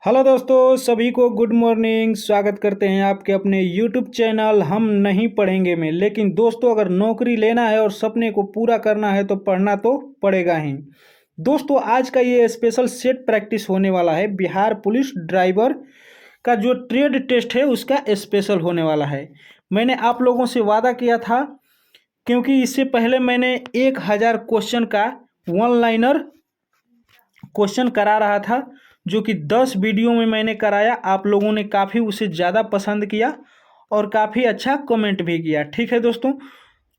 Hello दोस्तों, सभी को गुड मॉर्निंग। स्वागत करते हैं आपके अपने यूट्यूब चैनल हम नहीं पढ़ेंगे में। लेकिन दोस्तों, अगर नौकरी लेना है और सपने को पूरा करना है तो पढ़ना तो पड़ेगा ही। दोस्तों, आज का ये स्पेशल सेट प्रैक्टिस होने वाला है। बिहार पुलिस ड्राइवर का जो ट्रेड टेस्ट है उसका स्पेशल होने वाला है। मैंने आप लोगों से वादा किया था, क्योंकि इससे पहले मैंने 1000 क्वेश्चन का वन लाइनर क्वेश्चन करा रहा था, जो कि 10 वीडियो में मैंने कराया। आप लोगों ने काफ़ी उसे ज़्यादा पसंद किया और काफ़ी अच्छा कमेंट भी किया। ठीक है दोस्तों,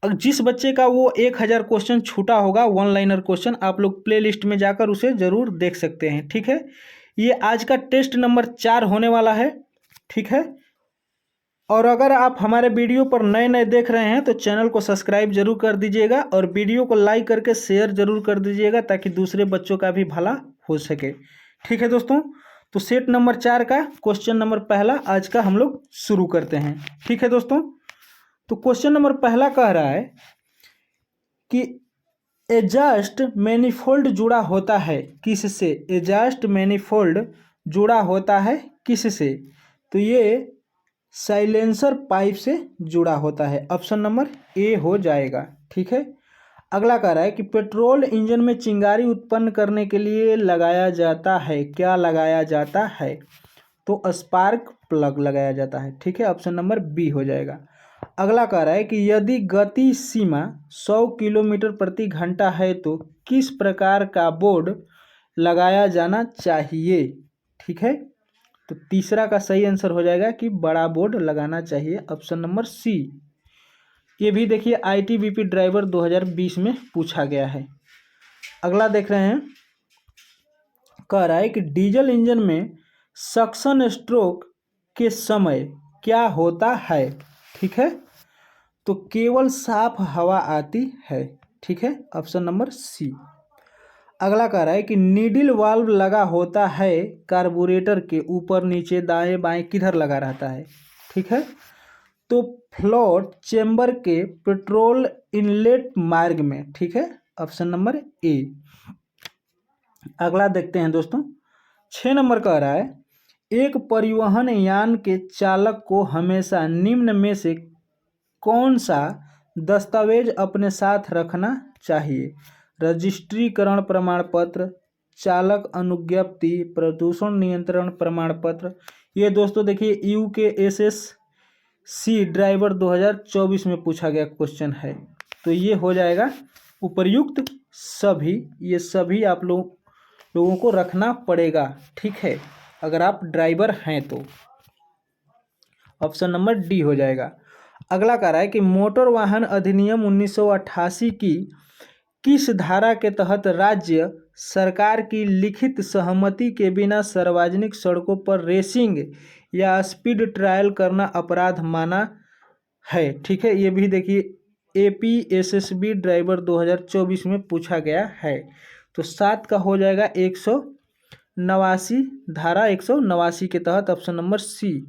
जिस बच्चे का वो 1000 क्वेश्चन छूटा होगा वन लाइनर क्वेश्चन, आप लोग प्ले लिस्ट में जाकर उसे ज़रूर देख सकते हैं। ठीक है, ये आज का टेस्ट नंबर 4 होने वाला है। ठीक है, और अगर आप हमारे वीडियो पर नए नए देख रहे हैं तो चैनल को सब्सक्राइब जरूर कर दीजिएगा और वीडियो को लाइक करके शेयर जरूर कर दीजिएगा, ताकि दूसरे बच्चों का भी भला हो सके। ठीक है दोस्तों, तो सेट नंबर 4 का क्वेश्चन नंबर पहला आज का हम लोग शुरू करते हैं। ठीक है दोस्तों, तो क्वेश्चन नंबर पहला कह रहा है कि एडजस्ट मैनिफोल्ड जुड़ा होता है किससे। एडजस्ट मैनिफोल्ड जुड़ा होता है किससे? तो ये साइलेंसर पाइप से जुड़ा होता है। ऑप्शन नंबर ए हो जाएगा। ठीक है, अगला कह रहा है कि पेट्रोल इंजन में चिंगारी उत्पन्न करने के लिए लगाया जाता है। क्या लगाया जाता है? तो स्पार्क प्लग लगाया जाता है। ठीक है, ऑप्शन नंबर बी हो जाएगा। अगला कह रहा है कि यदि गति सीमा 100 किलोमीटर प्रति घंटा है तो किस प्रकार का बोर्ड लगाया जाना चाहिए? ठीक है, तो तीसरा का सही आंसर हो जाएगा कि बड़ा बोर्ड लगाना चाहिए। Option number C. ये भी देखिए आईटीबीपी ड्राइवर 2020 में पूछा गया है। अगला देख रहे हैं, कह रहा है कि डीजल इंजन में सक्शन स्ट्रोक के समय क्या होता है? ठीक है, तो केवल साफ हवा आती है। ठीक है, ऑप्शन नंबर सी। अगला कह रहा है कि नीडल वाल्व लगा होता है कार्बोरेटर के ऊपर, नीचे, दाएं बाएं, किधर लगा रहता है? ठीक है, तो फ्लोट चेंबर के पेट्रोल इनलेट मार्ग में। ठीक है, ऑप्शन नंबर ए। अगला देखते हैं दोस्तों, 6 नंबर कह रहा है एक परिवहन यान के चालक को हमेशा निम्न में से कौन सा दस्तावेज अपने साथ रखना चाहिए? रजिस्ट्रीकरण प्रमाण पत्र, चालक अनुज्ञप्ति, प्रदूषण नियंत्रण प्रमाण पत्र। ये दोस्तों देखिए यूकेएसएससी ड्राइवर 2024 में पूछा गया क्वेश्चन है। तो ये हो जाएगा उपर्युक्त सभी। ये सभी आप लोगों को रखना पड़ेगा। ठीक है, अगर आप ड्राइवर हैं तो ऑप्शन नंबर डी हो जाएगा। अगला कह रहा है कि मोटर वाहन अधिनियम 1988 की किस धारा के तहत राज्य सरकार की लिखित सहमति के बिना सार्वजनिक सड़कों पर रेसिंग या स्पीड ट्रायल करना अपराध माना है? ठीक है, ये भी देखिए एपीएसएसबी ड्राइवर 2024 में पूछा गया है। तो 7 का हो जाएगा 189, धारा 189 के तहत ऑप्शन नंबर सी।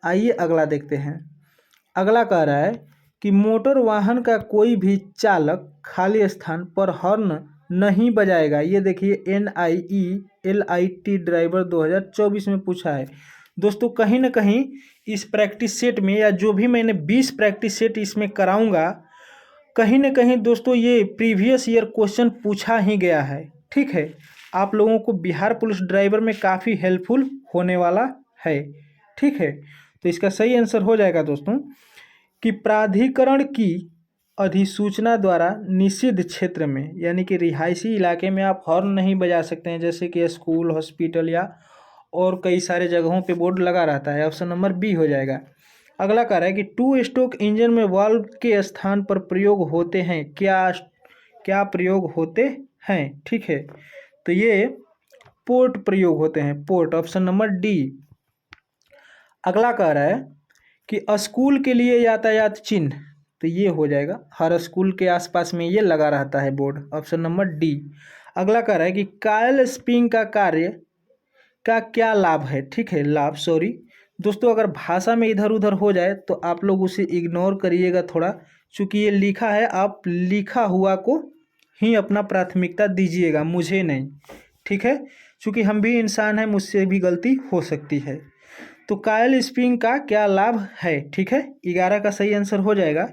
आइए अगला देखते हैं। अगला कह रहा है कि मोटर वाहन का कोई भी चालक खाली स्थान पर हॉर्न नहीं बजाएगा। ये देखिए NIELIT ड्राइवर 2024 में पूछा है। दोस्तों, कहीं ना कहीं इस प्रैक्टिस सेट में, या जो भी मैंने 20 प्रैक्टिस सेट इसमें कराऊंगा, कहीं ना कहीं दोस्तों ये प्रीवियस ईयर क्वेश्चन पूछा ही गया है। ठीक है, आप लोगों को बिहार पुलिस ड्राइवर में काफ़ी हेल्पफुल होने वाला है। ठीक है, तो इसका सही आंसर हो जाएगा दोस्तों कि प्राधिकरण की अधिसूचना द्वारा निषिद्ध क्षेत्र में, यानी कि रिहायशी इलाके में आप हॉर्न नहीं बजा सकते हैं, जैसे कि स्कूल, हॉस्पिटल या और कई सारे जगहों पे बोर्ड लगा रहता है। ऑप्शन नंबर बी हो जाएगा। अगला कह रहा है कि 2 स्ट्रोक इंजन में वाल्व के स्थान पर प्रयोग होते हैं। क्या प्रयोग होते हैं? ठीक है, तो ये पोर्ट प्रयोग होते हैं, पोर्ट। Option number D. अगला कह रहा है कि स्कूल के लिए यातायात चिन्ह, तो ये हो जाएगा, हर स्कूल के आसपास में ये लगा रहता है बोर्ड। Option number D. अगला कह रहा है कि कायल स्प्रिंग का कार्य का क्या लाभ है? ठीक है, लाभ, सॉरी दोस्तों, अगर भाषा में इधर उधर हो जाए तो आप लोग उसे इग्नोर करिएगा थोड़ा, चूँकि ये लिखा है, आप लिखा हुआ को ही अपना प्राथमिकता दीजिएगा, मुझे नहीं। ठीक है, चूँकि हम भी इंसान हैं, मुझसे भी गलती हो सकती है। तो कायल स्प्रिंग का क्या लाभ है? ठीक है, 11 का सही आंसर हो जाएगा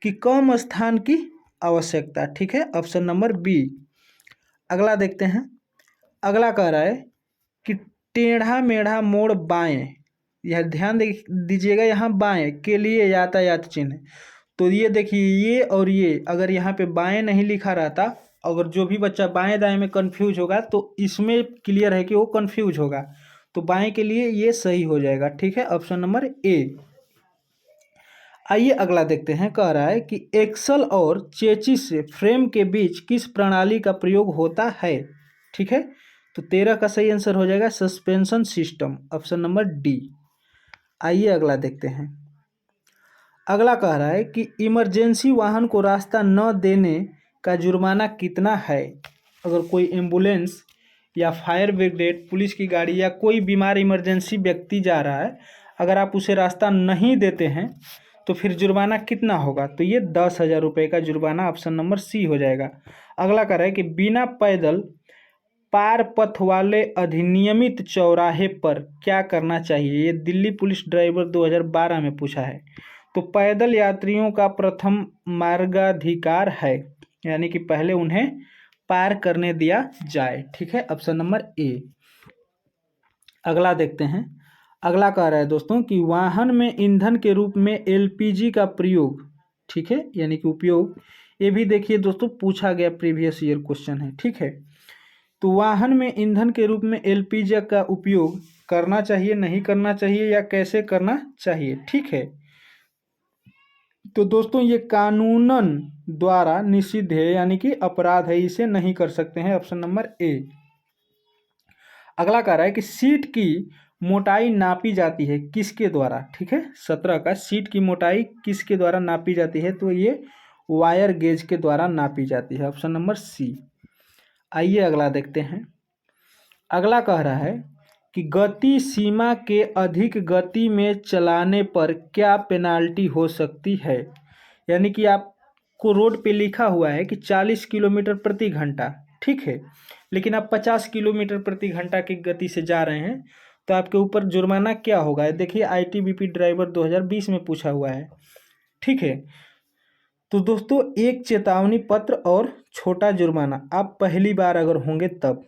कि कम स्थान की आवश्यकता। ठीक है, ऑप्शन नंबर बी। अगला देखते हैं। अगला कह रहा है कि टेढ़ा मेढ़ा मोड़ बाएं, यह ध्यान दीजिएगा, यहाँ बाएं के लिए यातायात चिन्ह। तो ये देखिए, ये और ये अगर यहाँ पे बाएं नहीं लिखा रहता, अगर जो भी बच्चा बाएं दाएं में कंफ्यूज होगा तो इसमें क्लियर है कि वो कंफ्यूज होगा। तो बाएं के लिए ये सही हो जाएगा। ठीक है, ऑप्शन नंबर ए। आइए अगला देखते हैं। कह रहा है कि एक्सल और चेचिस फ्रेम के बीच किस प्रणाली का प्रयोग होता है? ठीक है, तो 13 का सही आंसर हो जाएगा suspension system, option number D. आइए अगला देखते हैं। अगला कह रहा है कि इमरजेंसी वाहन को रास्ता न देने का जुर्माना कितना है? अगर कोई एम्बुलेंस या फायर ब्रिगेड, पुलिस की गाड़ी या कोई बीमार इमरजेंसी व्यक्ति जा रहा है, अगर आप उसे रास्ता नहीं देते हैं तो फिर जुर्माना कितना होगा? तो ये 10,000 रुपये का जुर्माना, ऑप्शन नंबर सी हो जाएगा। अगला कह रहा है कि बिना पैदल पार पथ वाले अधिनियमित चौराहे पर क्या करना चाहिए? ये दिल्ली पुलिस ड्राइवर 2012 में पूछा है। तो पैदल यात्रियों का प्रथम मार्गाधिकार है, यानी कि पहले उन्हें पार करने दिया जाए। ठीक है, ऑप्शन नंबर ए। अगला देखते हैं। अगला कह रहा है दोस्तों कि वाहन में ईंधन के रूप में एलपीजी का प्रयोग, ठीक है, यानी कि उपयोग, ये भी देखिए दोस्तों पूछा गया, प्रीवियस ईयर क्वेश्चन है। ठीक है, तो वाहन में ईंधन के रूप में एलपीजी का उपयोग करना चाहिए, नहीं करना चाहिए, या कैसे करना चाहिए? ठीक है, तो दोस्तों ये कानूनन द्वारा निषिद्ध है, यानी कि अपराध है, इसे नहीं कर सकते हैं, ऑप्शन नंबर ए। अगला कह रहा है कि सीट की मोटाई नापी जाती है किसके द्वारा? ठीक है, 17 का सीट की मोटाई किसके द्वारा नापी जाती है? तो ये वायर गेज के द्वारा नापी जाती है, ऑप्शन नंबर सी। आइए अगला देखते हैं। अगला कह रहा है कि गति सीमा के अधिक गति में चलाने पर क्या पेनाल्टी हो सकती है? यानी कि आपको रोड पे लिखा हुआ है कि 40 किलोमीटर प्रति घंटा, ठीक है, लेकिन आप 50 किलोमीटर प्रति घंटा की गति से जा रहे हैं, तो आपके ऊपर जुर्माना क्या होगा? देखिए, आईटीबीपी ड्राइवर 2020 में पूछा हुआ है। ठीक है, तो दोस्तों एक चेतावनी पत्र और छोटा जुर्माना, आप पहली बार अगर होंगे तब।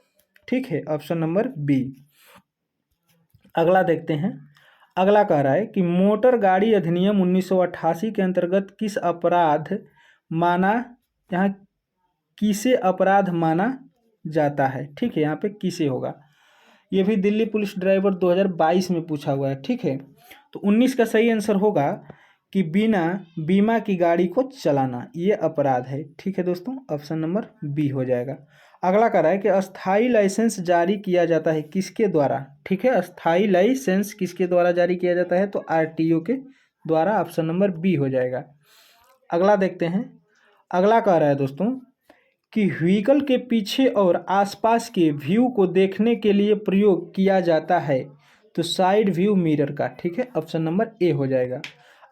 ठीक है, ऑप्शन नंबर बी। अगला देखते हैं। अगला कह रहा है कि मोटर गाड़ी अधिनियम 1988 के अंतर्गत किस अपराध माना, यहाँ किसे अपराध माना जाता है? ठीक है, यहाँ पे किसे होगा, ये भी दिल्ली पुलिस ड्राइवर 2022 में पूछा हुआ है। ठीक है, तो 19 का सही आंसर होगा कि बिना बीमा की गाड़ी को चलाना, ये अपराध है। ठीक है दोस्तों, ऑप्शन नंबर बी हो जाएगा। अगला कह रहा है कि अस्थाई लाइसेंस जारी किया जाता है किसके द्वारा? ठीक है, अस्थाई लाइसेंस किसके द्वारा जारी किया जाता है? तो आरटीओ के द्वारा, ऑप्शन नंबर बी हो जाएगा। अगला देखते हैं। अगला कह रहा है दोस्तों कि व्हीकल के पीछे और आसपास के व्यू को देखने के लिए प्रयोग किया जाता है, तो साइड व्यू मिरर का। ठीक है, ऑप्शन नंबर ए हो जाएगा।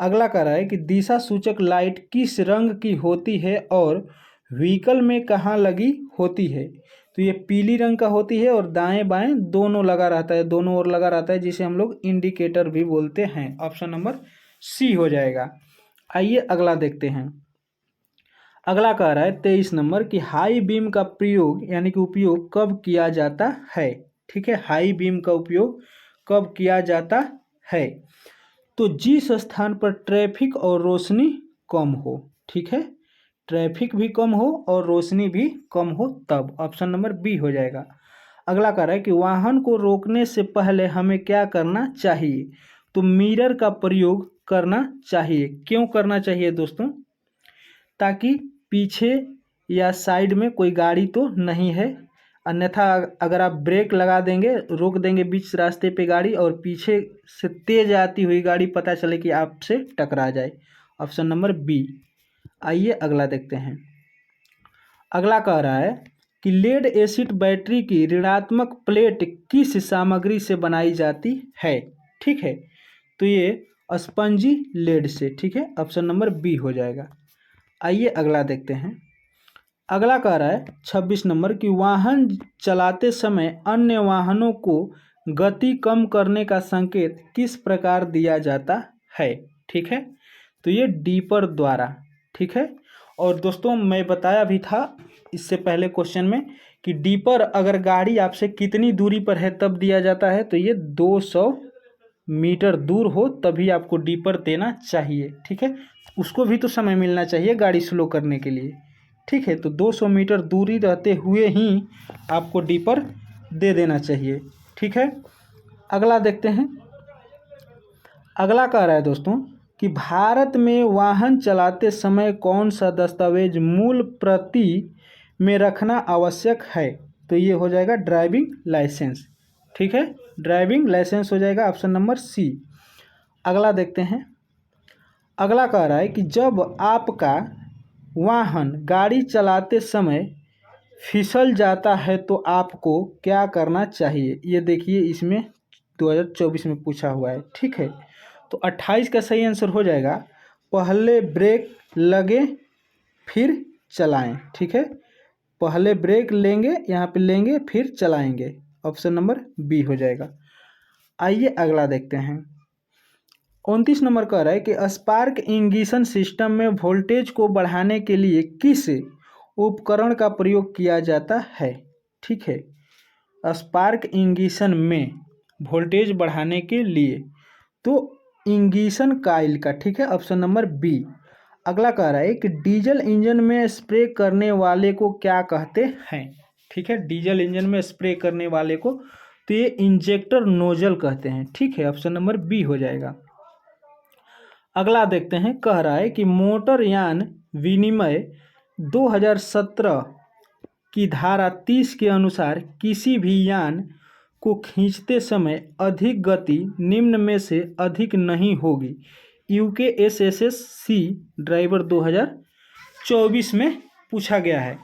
अगला कह रहा है कि दिशा सूचक लाइट किस रंग की होती है और व्हीकल में कहाँ लगी होती है? तो ये पीली रंग का होती है और दाएं बाएं दोनों लगा रहता है, दोनों ओर लगा रहता है, जिसे हम लोग इंडिकेटर भी बोलते हैं, ऑप्शन नंबर सी हो जाएगा। आइए अगला देखते हैं। अगला कह रहा है 23 नंबर कि हाई बीम का प्रयोग, यानी कि उपयोग कब किया जाता है? ठीक है, हाई बीम का उपयोग कब किया जाता है? तो जिस स्थान पर ट्रैफिक और रोशनी कम हो। ठीक है, ट्रैफिक भी कम हो और रोशनी भी कम हो तब, ऑप्शन नंबर बी हो जाएगा। अगला कह रहा है कि वाहन को रोकने से पहले हमें क्या करना चाहिए? तो मिरर का प्रयोग करना चाहिए। क्यों करना चाहिए दोस्तों? ताकि पीछे या साइड में कोई गाड़ी तो नहीं है, अन्यथा अगर आप ब्रेक लगा देंगे, रोक देंगे बीच रास्ते पे गाड़ी, और पीछे से तेज आती हुई गाड़ी पता चले कि आपसे टकरा जाए, ऑप्शन नंबर बी। आइए अगला देखते हैं। अगला कह रहा है कि लेड एसिड बैटरी की ऋणात्मक प्लेट किस सामग्री से बनाई जाती है? ठीक है, तो ये स्पंजी लेड से। ठीक है, ऑप्शन नंबर बी हो जाएगा। आइए अगला देखते हैं। अगला कह रहा है 26 नंबर कि वाहन चलाते समय अन्य वाहनों को गति कम करने का संकेत किस प्रकार दिया जाता है। ठीक है, तो ये डीपर द्वारा। ठीक है, और दोस्तों मैं बताया भी था इससे पहले क्वेश्चन में कि डीपर अगर गाड़ी आपसे कितनी दूरी पर है तब दिया जाता है, तो ये 200 मीटर दूर हो तभी आपको डीपर देना चाहिए। ठीक है, उसको भी तो समय मिलना चाहिए गाड़ी स्लो करने के लिए। ठीक है, तो 200 मीटर दूरी रहते हुए ही आपको डीपर दे देना चाहिए। ठीक है, अगला देखते हैं। अगला कह रहा है दोस्तों कि भारत में वाहन चलाते समय कौन सा दस्तावेज मूल प्रति में रखना आवश्यक है। तो ये हो जाएगा ड्राइविंग लाइसेंस। ठीक है, ड्राइविंग लाइसेंस हो जाएगा ऑप्शन नंबर सी। अगला देखते हैं। अगला कह रहा है कि जब आपका वाहन गाड़ी चलाते समय फिसल जाता है तो आपको क्या करना चाहिए। ये देखिए इसमें 2024 में पूछा हुआ है। ठीक है, तो 28 का सही आंसर हो जाएगा पहले ब्रेक लगे फिर चलाएं। ठीक है, पहले ब्रेक लेंगे, यहाँ पे लेंगे फिर चलाएंगे, ऑप्शन नंबर बी हो जाएगा। आइए अगला देखते हैं। 29 नंबर कह रहा है कि स्पार्क इग्निशन सिस्टम में वोल्टेज को बढ़ाने के लिए किस उपकरण का प्रयोग किया जाता है। ठीक है, स्पार्क इग्निशन में वोल्टेज बढ़ाने के लिए तो इग्निशन कॉइल का। ठीक है, ऑप्शन नंबर बी। अगला कह रहा है कि डीजल इंजन में स्प्रे करने वाले को क्या कहते हैं। ठीक है, डीजल इंजन में स्प्रे करने वाले को तो ये इंजेक्टर नोजल कहते हैं। ठीक है, ऑप्शन नंबर बी हो जाएगा। अगला देखते हैं। कह रहा है कि मोटरयान विनिमय 2017 की धारा 30 के अनुसार किसी भी यान को खींचते समय अधिक गति निम्न में से अधिक नहीं होगी। UKSSC ड्राइवर 2024 में पूछा गया है।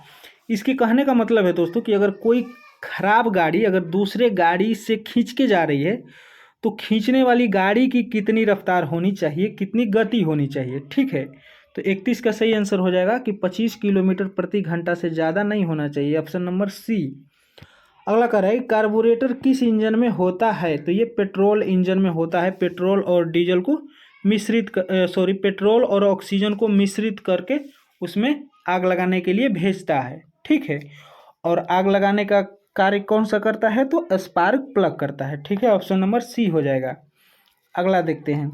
इसके कहने का मतलब है दोस्तों कि अगर कोई खराब गाड़ी अगर दूसरे गाड़ी से खींच के जा रही है तो खींचने वाली गाड़ी की कितनी रफ्तार होनी चाहिए, कितनी गति होनी चाहिए। ठीक है, तो 31 का सही आंसर हो जाएगा कि 25 किलोमीटर प्रति घंटा से ज़्यादा नहीं होना चाहिए, ऑप्शन नंबर सी। अगला कह रहा है कार्बोरेटर किस इंजन में होता है। तो ये पेट्रोल इंजन में होता है। पेट्रोल और डीजल को पेट्रोल और ऑक्सीजन को मिश्रित करके उसमें आग लगाने के लिए भेजता है। ठीक है, और आग लगाने का कार्य कौन सा करता है, तो स्पार्क प्लग करता है। ठीक है, ऑप्शन नंबर सी हो जाएगा। अगला देखते हैं।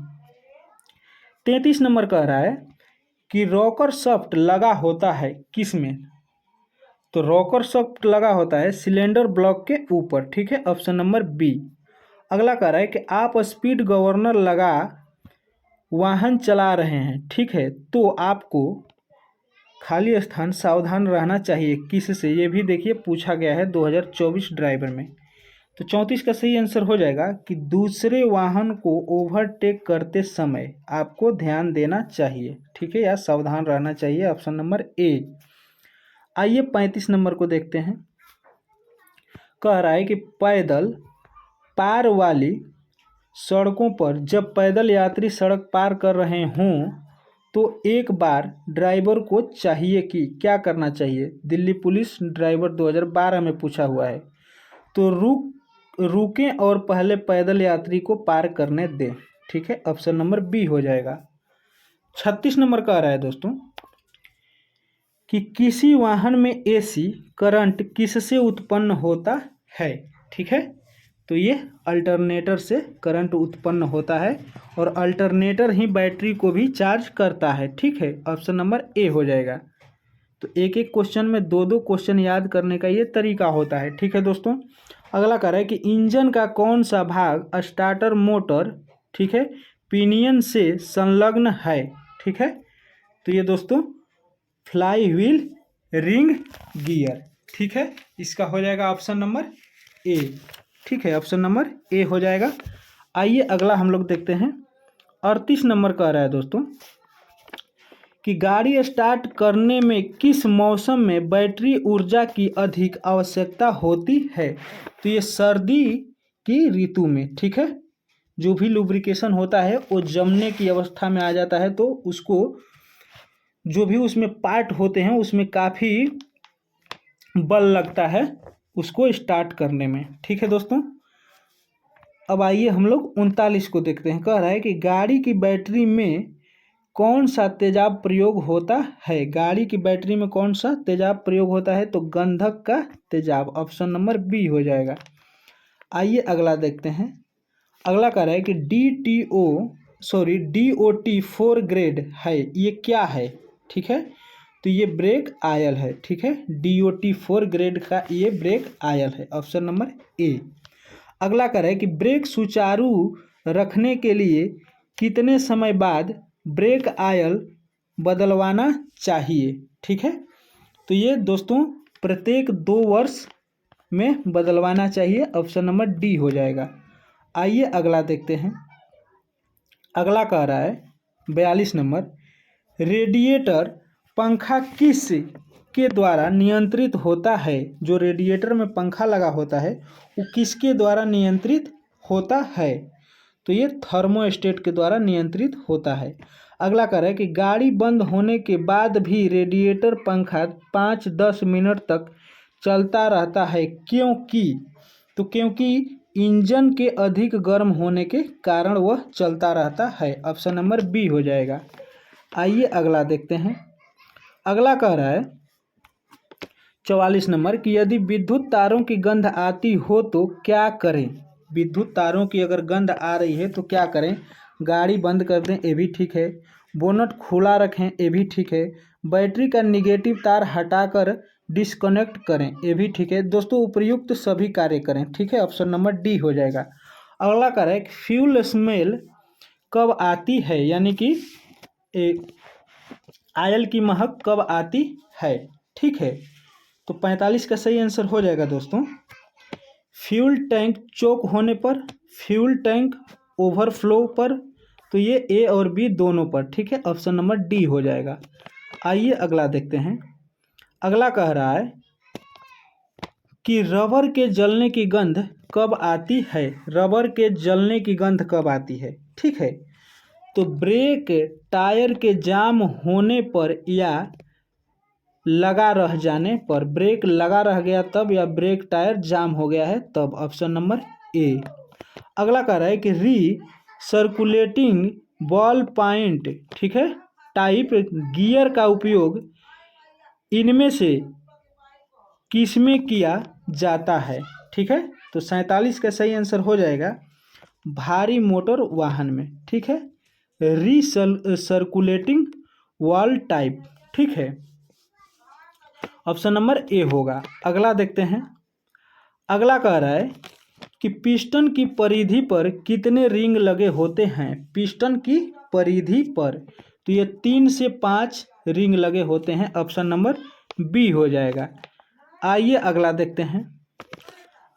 33 नंबर कह रहा है कि रॉकर शाफ्ट लगा होता है किस में। तो रॉकर शाफ्ट लगा होता है सिलेंडर ब्लॉक के ऊपर। ठीक है, ऑप्शन नंबर बी। अगला कह रहा है कि आप स्पीड गवर्नर लगा वाहन चला रहे हैं। ठीक है, तो आपको खाली स्थान सावधान रहना चाहिए किससे, ये भी देखिए पूछा गया है 2024 ड्राइवर में। तो 34 का सही आंसर हो जाएगा कि दूसरे वाहन को ओवरटेक करते समय आपको ध्यान देना चाहिए। ठीक है, या सावधान रहना चाहिए, ऑप्शन नंबर ए। आइए 35 नंबर को देखते हैं। कह रहा है कि पैदल पार वाली सड़कों पर जब पैदल यात्री सड़क पार कर रहे हों तो एक बार ड्राइवर को चाहिए कि क्या करना चाहिए। दिल्ली पुलिस ड्राइवर 2012 में पूछा हुआ है। तो रुकें और पहले पैदल यात्री को पार करने दें। ठीक है, ऑप्शन नंबर बी हो जाएगा। 36 नंबर का आ रहा है दोस्तों कि किसी वाहन में AC करंट किससे उत्पन्न होता है। ठीक है, तो ये अल्टरनेटर से करंट उत्पन्न होता है और अल्टरनेटर ही बैटरी को भी चार्ज करता है। ठीक है, ऑप्शन नंबर ए हो जाएगा। तो एक एक क्वेश्चन में दो दो क्वेश्चन याद करने का ये तरीका होता है। ठीक है दोस्तों। अगला कह रहा है कि इंजन का कौन सा भाग स्टार्टर मोटर, ठीक है, पिनियन से संलग्न है। ठीक है, तो ये दोस्तों फ्लाई व्हील रिंग गियर। ठीक है, इसका हो जाएगा ऑप्शन नंबर ए। ठीक है, ऑप्शन नंबर ए हो जाएगा। आइए अगला हम लोग देखते हैं। 38 नंबर कह रहा है दोस्तों कि गाड़ी स्टार्ट करने में किस मौसम में बैटरी ऊर्जा की अधिक आवश्यकता होती है। तो ये सर्दी की ऋतु में। ठीक है, जो भी लुब्रिकेशन होता है वो जमने की अवस्था में आ जाता है, तो उसको जो भी उसमें पार्ट होते हैं उसमें काफ़ी बल लगता है उसको स्टार्ट करने में। ठीक है दोस्तों, अब आइए हम लोग 39 को देखते हैं। कह रहा है कि गाड़ी की बैटरी में कौन सा तेजाब प्रयोग होता है। गाड़ी की बैटरी में कौन सा तेजाब प्रयोग होता है, तो गंधक का तेजाब, ऑप्शन नंबर बी हो जाएगा। आइए अगला देखते हैं। अगला कह रहा है कि DOT 4 ग्रेड है, ये क्या है। ठीक है, तो ये ब्रेक आयल है। ठीक है, DOT 4 ग्रेड का ये ब्रेक आयल है, ऑप्शन नंबर ए। अगला कह रहा है कि ब्रेक सुचारू रखने के लिए कितने समय बाद ब्रेक आयल बदलवाना चाहिए। ठीक है, तो ये दोस्तों प्रत्येक 2 वर्ष में बदलवाना चाहिए, ऑप्शन नंबर डी हो जाएगा। आइए अगला देखते हैं। अगला कह रहा है 42 नंबर, रेडिएटर पंखा किस के द्वारा नियंत्रित होता है। जो रेडिएटर में पंखा लगा होता है वो किसके द्वारा नियंत्रित होता है, तो ये थर्मोस्टेट के द्वारा नियंत्रित होता है। अगला कह रहा है कि गाड़ी बंद होने के बाद भी रेडिएटर पंखा 5-10 मिनट तक चलता रहता है, क्योंकि, तो क्योंकि इंजन के अधिक गर्म होने के कारण वह चलता रहता है, ऑप्शन नंबर बी हो जाएगा। आइए अगला देखते हैं। अगला कह रहा है 44 नंबर कि यदि विद्युत तारों की गंध आती हो तो क्या करें। विद्युत तारों की अगर गंध आ रही है तो क्या करें। गाड़ी बंद कर दें, ये भी ठीक है। बोनट खुला रखें, ये भी ठीक है। बैटरी का निगेटिव तार हटाकर डिस्कनेक्ट करें, ये भी ठीक है। दोस्तों उपयुक्त सभी कार्य करें। ठीक है, ऑप्शन नंबर डी हो जाएगा। अगला कह रहा है फ्यूल स्मेल कब आती है, यानी कि आयल की महक कब आती है। ठीक है, तो 45 का सही आंसर हो जाएगा दोस्तों। फ्यूल टैंक चोक होने पर, फ्यूल टैंक ओवरफ्लो पर, तो ये ए और बी दोनों पर। ठीक है, ऑप्शन नंबर डी हो जाएगा। आइए अगला देखते हैं। अगला कह रहा है कि रबर के जलने की गंध कब आती है। रबर के जलने की गंध कब आती है। ठीक है, तो ब्रेक टायर के जाम होने पर या लगा रह जाने पर। ब्रेक लगा रह गया तब, या ब्रेक टायर जाम हो गया है तब, ऑप्शन नंबर ए। अगला कह रहा है कि री सर्कुलेटिंग बॉल पॉइंट, ठीक है, टाइप गियर का उपयोग इनमें से किसमें किया जाता है। ठीक है, तो 47 का सही आंसर हो जाएगा भारी मोटर वाहन में। ठीक है, री सर्कुलेटिंग वॉल टाइप। ठीक है, ऑप्शन नंबर ए होगा। अगला देखते हैं। अगला कह रहा है कि पिस्टन की परिधि पर कितने रिंग लगे होते हैं। पिस्टन की परिधि पर, तो ये 3 से 5 रिंग लगे होते हैं, ऑप्शन नंबर बी हो जाएगा। आइए अगला देखते हैं।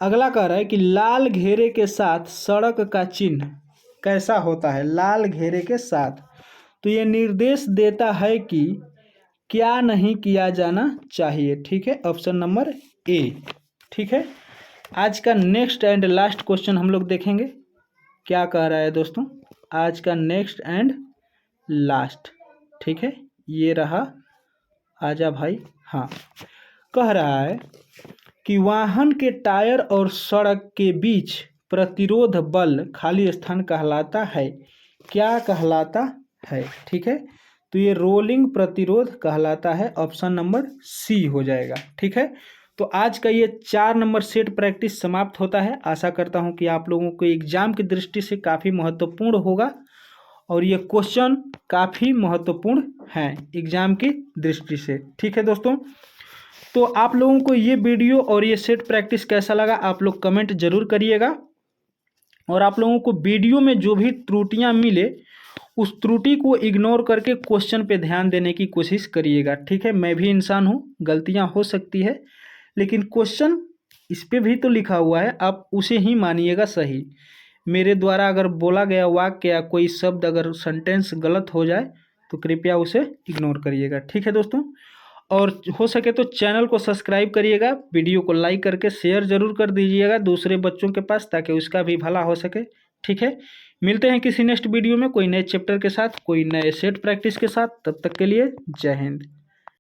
अगला कह रहा है कि लाल घेरे के साथ सड़क का चिन्ह कैसा होता है। लाल घेरे के साथ, तो ये निर्देश देता है कि क्या नहीं किया जाना चाहिए। ठीक है, ऑप्शन नंबर ए। ठीक है, आज का नेक्स्ट एंड लास्ट क्वेश्चन हम लोग देखेंगे। क्या कह रहा है दोस्तों, आज का नेक्स्ट एंड लास्ट। ठीक है, ये रहा, आजा भाई। हाँ, कह रहा है कि वाहन के टायर और सड़क के बीच प्रतिरोध बल खाली स्थान कहलाता है। क्या कहलाता है। ठीक है, तो ये रोलिंग प्रतिरोध कहलाता है, ऑप्शन नंबर सी हो जाएगा। ठीक है, तो आज का ये 4 नंबर सेट प्रैक्टिस समाप्त होता है। आशा करता हूँ कि आप लोगों को एग्जाम की दृष्टि से काफ़ी महत्वपूर्ण होगा और ये क्वेश्चन काफ़ी महत्वपूर्ण हैं एग्जाम की दृष्टि से। ठीक है दोस्तों, तो आप लोगों को ये वीडियो और ये सेट प्रैक्टिस कैसा लगा आप लोग कमेंट जरूर करिएगा। और आप लोगों को वीडियो में जो भी त्रुटियां मिले उस त्रुटि को इग्नोर करके क्वेश्चन पे ध्यान देने की कोशिश करिएगा। ठीक है, मैं भी इंसान हूँ, गलतियाँ हो सकती है, लेकिन क्वेश्चन इस पे भी तो लिखा हुआ है, आप उसे ही मानिएगा सही। मेरे द्वारा अगर बोला गया वाक्य या कोई शब्द अगर सेंटेंस गलत हो जाए तो कृपया उसे इग्नोर करिएगा। ठीक है दोस्तों, और हो सके तो चैनल को सब्सक्राइब करिएगा, वीडियो को लाइक करके शेयर जरूर कर दीजिएगा दूसरे बच्चों के पास, ताकि उसका भी भला हो सके। ठीक है, मिलते हैं किसी नेक्स्ट वीडियो में कोई नए चैप्टर के साथ, कोई नए सेट प्रैक्टिस के साथ। तब तक के लिए जय हिंद।